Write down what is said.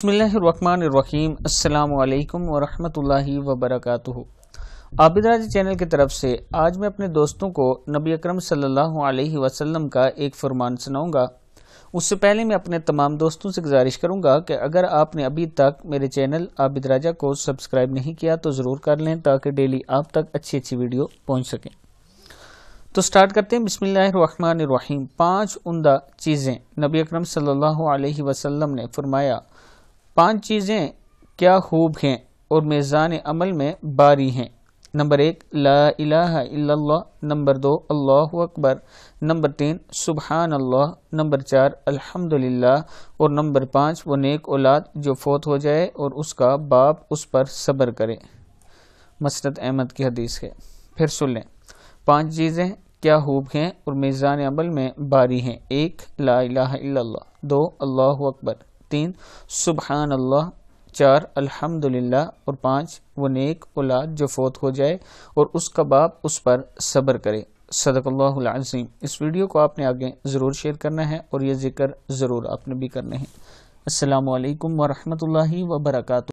बिस्मिल्लाहिर्रहमानिर्रहीम। अस्सलामु अलैकुम वरहमतुल्लाहि वबरकातुहू। आबिद राजा चैनल की तरफ से आज मैं अपने दोस्तों को नबी अकरम सल्लल्लाहु अलैहि वसल्लम का एक फरमान सुनाऊंगा। उससे पहले मैं अपने तमाम दोस्तों से गुजारिश करूंगा कि अगर आपने अभी तक मेरे चैनल आबिद राजा को सब्सक्राइब नहीं किया तो ज़रूर कर लें ताकि डेली आप तक अच्छी वीडियो पहुँच सकें। तो स्टार्ट करते हैं। बिस्मिल्लाहिर्रहमानिर्रहीम। 5 उम्दा चीज़ें नबी अकरम सल्लल्लाहु अलैहि वसल्लम ने फरमाया 5 चीज़ें क्या खूब हैं और मीज़ान अमल में बारी हैं। नंबर 1 ला इलाहा इल्लल्लाह, नंबर 2 अल्लाहु अकबर, नंबर 3 सुबहान अल्लाह, नंबर 4 अल्हम्दुलिल्लाह और नंबर 5 वो नेक औलाद जो फौत हो जाए और उसका बाप उस पर सब्र करे। मसनद अहमद की हदीस है। फिर सुन लें। 5 चीज़ें क्या खूब हैं और मीज़ान अमल में बारी हैं। 1 ला इलाहा इल्लल्लाह, 2 अल्लाहु अकबर, 3 सुबहान अल्लाह, 4 अल्हम्दुलिल्लाह और 5 वो नेक औलाद जो फौत हो जाए और उसका बाप उस पर सब्र करे। सदक़ल्लाहुल अज़ीम। इस वीडियो को आपने आगे ज़रूर शेयर करना है और ये जिक्र ज़रूर आपने भी करने हैं। अस्सलामु अलैकुम वरहमतुल्लाहि वबरकातुहू।